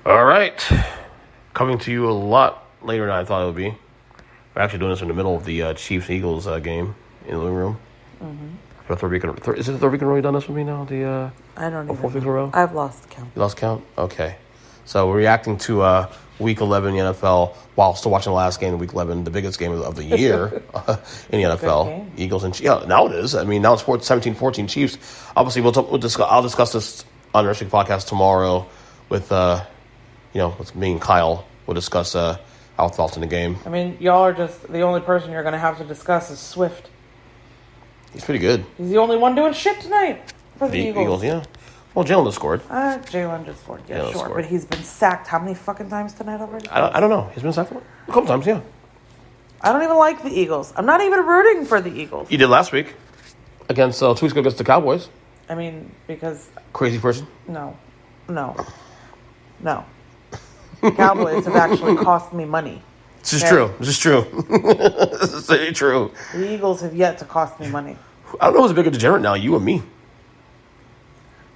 All right. Coming to you a lot later than I thought it would be. We're actually doing this in the middle of the Chiefs-Eagles game in the living room. Mm-hmm. For the third week is it the third week in a row you've done this with me now? I don't even fourth week in a row? I've lost count. You lost count? Okay. So we're reacting to Week 11 in the NFL while still watching the last game of Week 11, the biggest game of the year in the NFL. Eagles and Chiefs. Yeah, now it is. I mean, now it's 17-14 Chiefs. Obviously, I'll discuss this on the Earnest EJ podcast tomorrow with me and Kyle. We'll discuss our thoughts in the game. I mean, y'all are just the only person you're going to have to discuss is Swift. He's pretty good. He's the only one doing shit tonight for the Eagles. Yeah. Well, Jalen just scored. Jalen just scored. Yeah, sure. Scored. But he's been sacked how many fucking times tonight already? I don't know. He's been sacked a couple times, yeah. I don't even like the Eagles. I'm not even rooting for the Eagles. You did last week against 2 weeks ago against the Cowboys. I mean, because... Crazy person? No. Cowboys have actually cost me money. This is true. This is very true. The Eagles have yet to cost me money. I don't know who's a bigger degenerate now, you or me.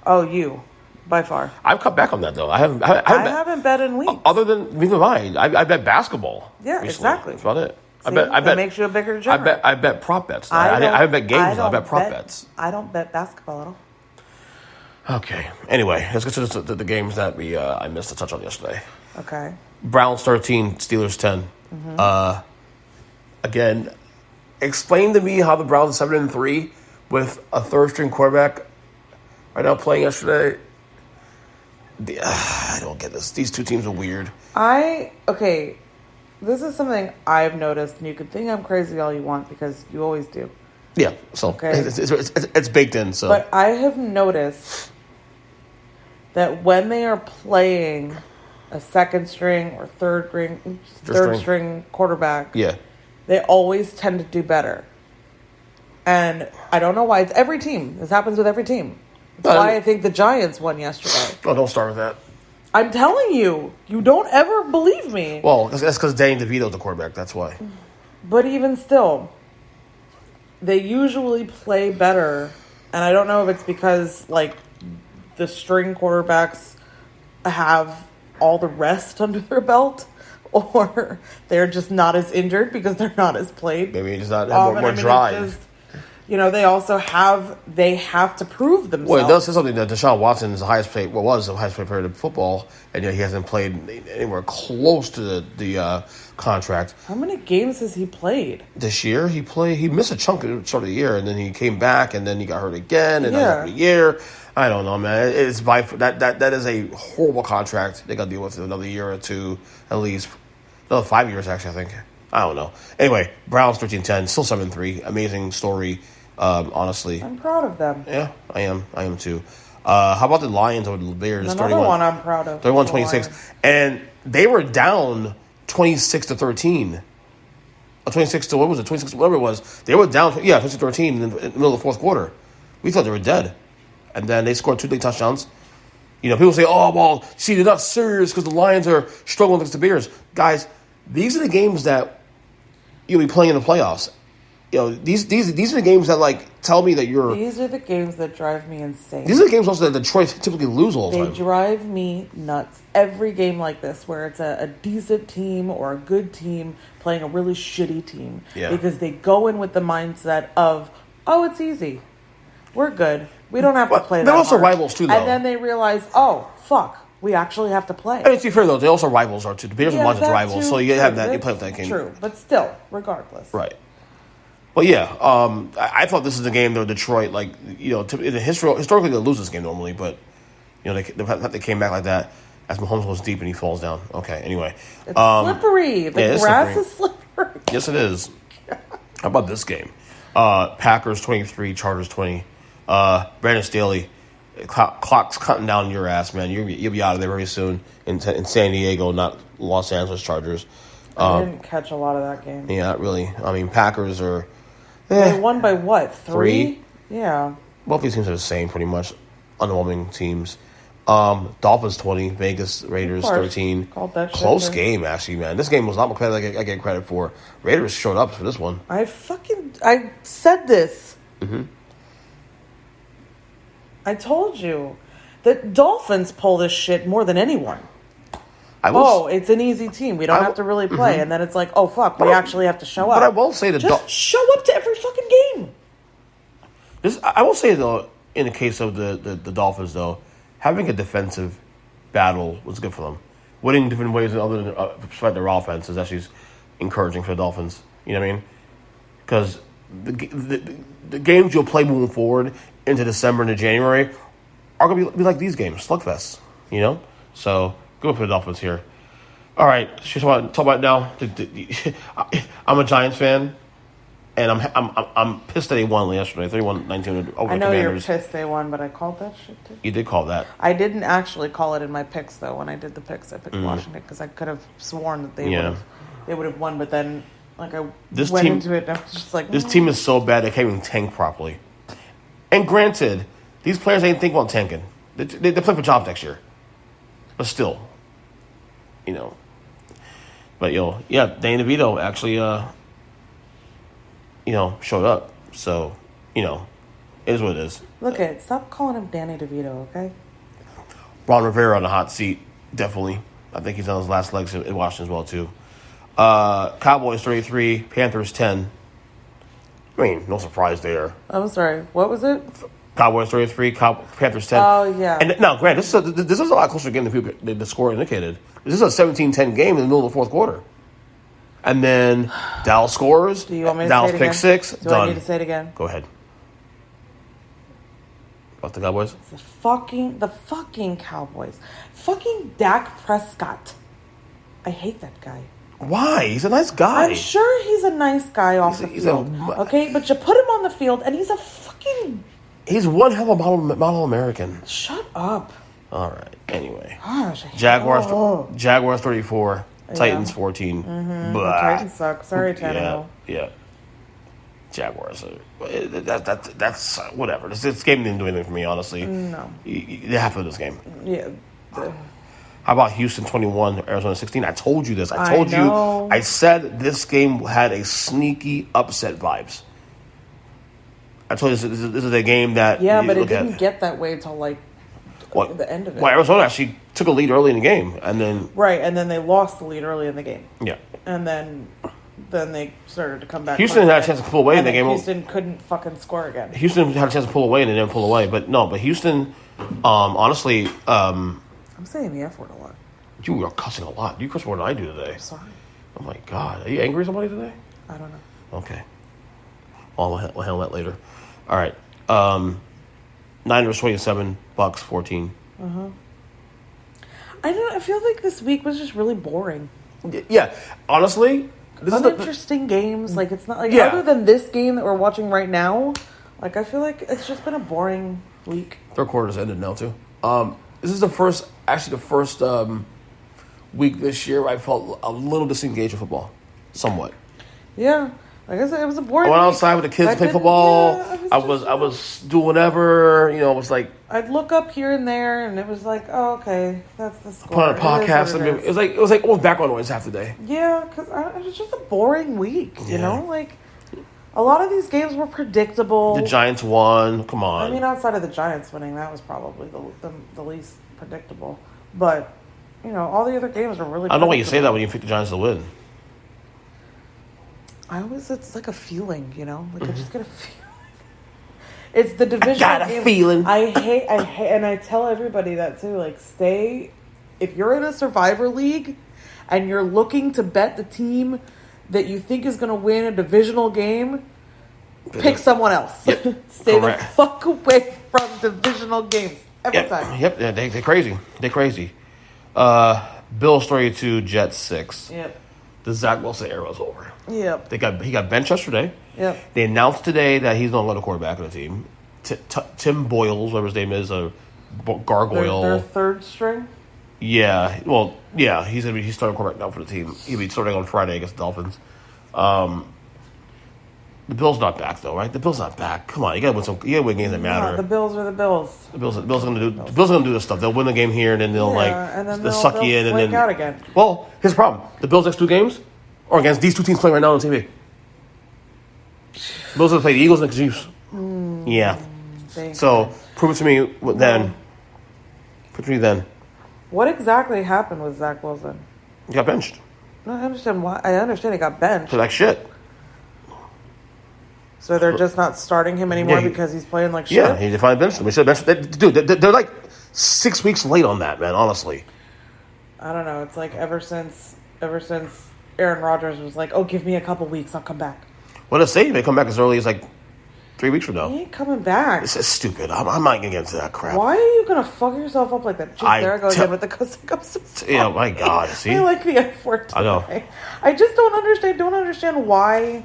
Oh, you. By far. I've cut back on that, though. I haven't bet in weeks. Other than, neither have I bet basketball. Yeah, recently. Exactly. That's about it. See, that makes you a bigger degenerate. I bet prop bets. I haven't bet games. I bet prop bets. I don't bet basketball at all. Okay. Anyway, let's get to the games that I missed to touch on yesterday. Okay. Browns 13, Steelers 10. Mm-hmm. Again, explain to me how the Browns 7-3 with a third-string quarterback right now playing yesterday. I don't get this. These two teams are weird. Okay, this is something I've noticed, and you can think I'm crazy all you want because you always do. Yeah, so okay. It's baked in. So, but I have noticed that when they are playing a second string or third string quarterback, they always tend to do better. And I don't know why. It's every team. This happens with every team. That's why I think the Giants won yesterday. Oh, don't start with that. I'm telling you. You don't ever believe me. Well, that's because Danny DeVito's the quarterback. That's why. But even still, they usually play better. And I don't know if it's because, the string quarterbacks have all the rest under their belt, or they're just not as injured because they're not as played. Maybe just not have more drive. They also have to prove themselves. Well, it does say something that Deshaun Watson is was the highest paid player in football, and he hasn't played anywhere close to the contract. How many games has he played? This year, he missed a chunk at the start of the year, and then he came back, and then he got hurt again, and after a year. I don't know, man. It's that is a horrible contract. They got to deal with it another year or two, at least. Another 5 years, actually, I think. I don't know. Anyway, Browns 13-10, still 7-3. Amazing story, honestly. I'm proud of them. Yeah, I am. I am too. How about the Lions over the Bears? Another one I'm proud of. 31-26. And they were down 26-13. 26 to, what was it? 26, whatever it was. They were down, 26-13 in the middle of the fourth quarter. We thought they were dead. And then they scored 2 late touchdowns. People say, oh, well, see, they're not serious because the Lions are struggling against the Bears. Guys, these are the games that you'll be playing in the playoffs. These are the games that, tell me that you're... These are the games that drive me insane. These are the games also that Detroit typically lose all the time. They drive me nuts. Every game like this where it's a decent team or a good team playing a really shitty team. Yeah. Because they go in with the mindset of, oh, it's easy. We're good. We don't have to play that They're also hard. rivals, too, though. And then they realize, oh, fuck. We actually have to play. I mean, to be fair, though, they also rivals are, too. The Bears and Lions are rivals, so you have that. You play with that game. True, but still, regardless. Right. Well, yeah. I thought this is a game, though, Detroit, historically they lose this game normally, but, they came back like that as Mahomes goes deep and he falls down. Okay, anyway. It's slippery. The grass is slippery. Yes, it is. How about this game? Packers 23, Chargers 20. Brandon Staley, clock's cutting down your ass, man. You'll be out of there very soon in San Diego, not Los Angeles Chargers. I didn't catch a lot of that game. Yeah, not really. I mean, Packers are... They won by what, 3? Yeah. Both these teams are the same, pretty much. Underwhelming teams. Dolphins 20, Vegas Raiders 13. Called that Close game, actually, man. This game was not more credit I get credit for. Raiders showed up for this one. I said this. Mm-hmm. I told you that Dolphins pull this shit more than anyone. it's an easy team. We don't have to really play. Mm-hmm. And then it's like, oh, fuck, we actually have to show up. But I will say just show up to every fucking game. I will say, though, in the case of the Dolphins, though, having a defensive battle was good for them. Winning different ways other than despite their offense is actually encouraging for the Dolphins. You know what I mean? Because the games you'll play moving forward into December and January are going to be like these games, slugfests. You know? So, good for the Dolphins here. All right, just want to talk about now. I'm a Giants fan, and I'm pissed that they won yesterday, 31-19 over I know Commanders. You're pissed they won, but I called that shit too. You did call that. I didn't actually call it in my picks though. When I did the picks, I picked Washington because I could have sworn that they would have won, but then into it and I was just like, this team is so bad they can't even tank properly. And granted, these players ain't think about tanking. They're playing for jobs next year, but still, you know. But Danny DeVito actually showed up. So, it is what it is. Look stop calling him Danny DeVito, okay? Ron Rivera on the hot seat, definitely. I think he's on his last legs in Washington as well, too. Cowboys 33, Panthers 10. I mean, no surprise there. I'm sorry, what was it? Cowboys 33, Panthers 10. Oh, yeah. And now, granted, this is a lot closer game than the score indicated. This is a 17-10 game in the middle of the fourth quarter. And then Dallas scores. Do you want me to Dallas say it pick again? six. Do done. I need to say it again? Go ahead. About the Cowboys? The fucking Cowboys. Fucking Dak Prescott. I hate that guy. Why? He's a nice guy. I'm sure he's a nice guy off the field. Okay, but you put him on the field and he's a fucking... He's one hell of a model American. Shut up. All right. Anyway. Gosh, Jaguars 34. Titans 14. Mm-hmm. The Titans suck. Sorry, Tannehill. Yeah. Jaguars. That's whatever. This game didn't do anything for me, honestly. No. You have to win this game. Yeah. How about Houston 21, Arizona 16? I told you this. I told you. I said this game had a sneaky upset vibes. I told you this is a game that... Yeah, but it didn't get that way until, the end of it. Well, Arizona actually took a lead early in the game, and then... Right, and then they lost the lead early in the game. Yeah. And then they started to come back. Houston had a chance to pull away in the game. Houston couldn't fucking score again. Houston had a chance to pull away, and they didn't pull away. But Houston, honestly... I'm saying the F word a lot. You are cussing a lot. You cuss more than I do today. I'm sorry. Oh, my God. Are you angry at somebody today? I don't know. Okay. We'll handle that later. All right. Niners 27, Bucks 14. Uh-huh. I feel like this week was just really boring. Yeah. Honestly, this is interesting games. It's not other than this game that we're watching right now, I feel like it's just been a boring week. Third quarter's ended now too. This is the first week this year where I felt a little disengaged with football. Somewhat. Yeah. Like I said, it was a boring. I went outside with the kids to play football. Yeah, I was doing whatever. It was like I'd look up here and there, and it was like, oh, okay, that's the score. Put on a podcast. It was like almost background noise half the day. Yeah, because it was just a boring week. You know, a lot of these games were predictable. The Giants won. Come on. I mean, outside of the Giants winning, that was probably the least predictable. But all the other games were really. I don't know why you say that when you pick the Giants to win. It's like a feeling, I just get a feeling. It's the division. I got a feeling. I hate, and I tell everybody that too. If you're in a Survivor League and you're looking to bet the team that you think is going to win a divisional game, pick someone else. Yep. Stay the fuck away from divisional games every time. Yep, they're crazy. They're crazy. Bills 32, Jets 6. Yep. The Zach Wilson era is over. Yep. He got benched yesterday. Yep. They announced today that he's no longer the quarterback of the team. Tim Boyles, whatever his name is, a gargoyle. Their third string? Yeah. Well, yeah, he's starting quarterback now for the team. He'll be starting on Friday against the Dolphins. The Bills not back though, right? The Bills not back. Come on, you gotta win games that matter. No, the Bills are the Bills. The Bills are gonna do this stuff. They'll win the game here, and then they'll suck you in, and then out again. Well, here's the problem: the Bills' next two games are against these two teams playing right now on TV. Bills are play the Eagles and the Chiefs. Yeah. So prove it to me then. Prove it to me then. What exactly happened with Zach Wilson? He got benched. No, I understand why. I understand he got benched. So like shit. So they're just not starting him anymore because he's playing like shit? Yeah, he defined benched him. He said dude, they're like 6 weeks late on that, man, honestly. I don't know. It's like ever since Aaron Rodgers was like, oh, give me a couple weeks, I'll come back. Well, let's say he may come back as early as like 3 weeks from now. He ain't coming back. This is stupid. I'm not going to get into that crap. Why are you going to fuck yourself up like that? There I go again with the cussing. Yeah, my God. See? I like the F word today. I know. I just don't understand why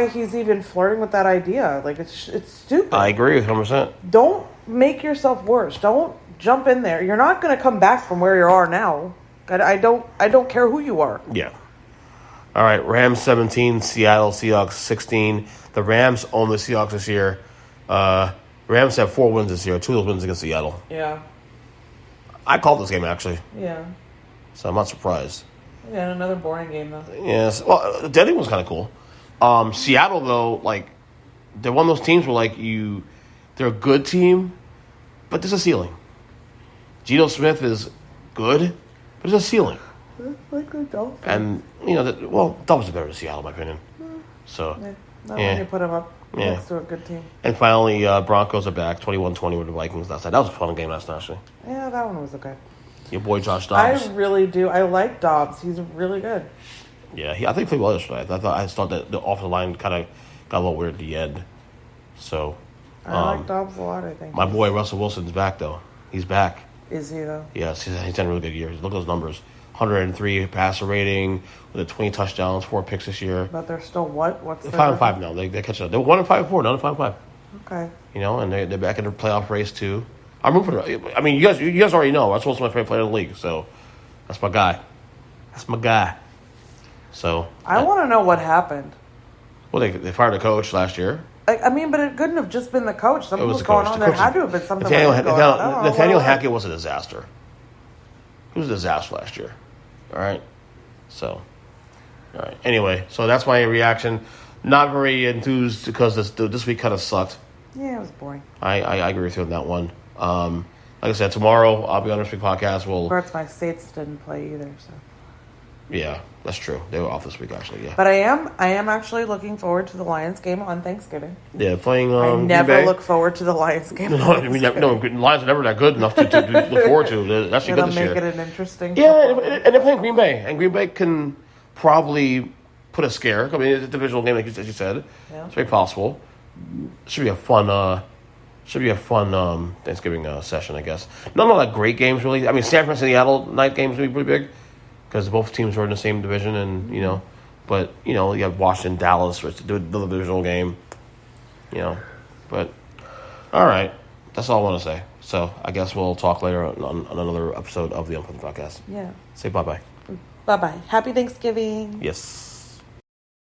he's even flirting with that idea. Like, it's stupid. I agree with 100%. Don't make yourself worse. Don't jump in there. You're not going to come back from where you are now. I don't care who you are. Yeah. All right, Rams 17, Seattle Seahawks 16. The Rams own the Seahawks this year. Rams have 4 wins this year. 2 of those wins against Seattle. Yeah. I called this game, actually. Yeah. So I'm not surprised. Yeah, another boring game, though. Yes. Well, the ending was kind of cool. Seattle, though, like, they're one of those teams where, like, they're a good team, but there's a ceiling. Geno Smith is good, but there's a ceiling. Like the Dolphins. And, Dolphins are better than Seattle, in my opinion. So, Not when you put them up next to a good team. And finally, Broncos are back, 21-20 with the Vikings last night. That was a fun game last night, actually. Yeah, that one was okay. Your boy Josh Dobbs. I really do. I like Dobbs. He's really good. Yeah, I think he played well yesterday. I thought that the offensive line kind of got a little weird at the end. So, I like Dobbs a lot, I think. My boy Russell Wilson's back, though. He's back. Is he, though? Yes, he's had a really good year. Look at those numbers. 103 passer rating with 20 touchdowns, 4 picks this year. But they're still what? What's they're 5-5 now. They catch up. They were 1-5-4, now they're 5-5. Okay. And they're back in the playoff race too. I'm rooting for them. I mean, you guys already know Russell Wilson's my favorite player in the league, so that's my guy. So I want to know what happened. Well, they fired the coach last year. I mean, but it couldn't have just been the coach. Something was going on. There had to have been something Nathaniel Hackett was a disaster. He was a disaster last year. All right. So, all right. Anyway, so that's my reaction. Not very enthused because this week kind of sucked. Yeah, it was boring. I agree with you on that one. Like I said, tomorrow I'll be on this week podcast. Birds my States didn't play either, so. Yeah, that's true. They were off this week, actually. Yeah, but I am actually looking forward to the Lions game on Thanksgiving. Yeah, playing. I never look forward to the Lions game. No, Lions are never that good enough to look forward to. They're actually good this year. It'll make it an interesting. Yeah, and they're playing Green Bay, and Green Bay can probably put a scare. I mean, it's a divisional game, as you said. Yeah. It's very possible. Should be a fun. Thanksgiving session, I guess. Not like great games, really. I mean, San Francisco Seattle night games will be pretty big because both teams are in the same division, and but you have Washington, Dallas, which do the divisional game. But all right, that's all I want to say. So I guess we'll talk later on another episode of the Unfiltered Podcast. Yeah. Say bye-bye. Bye-bye. Happy Thanksgiving. Yes.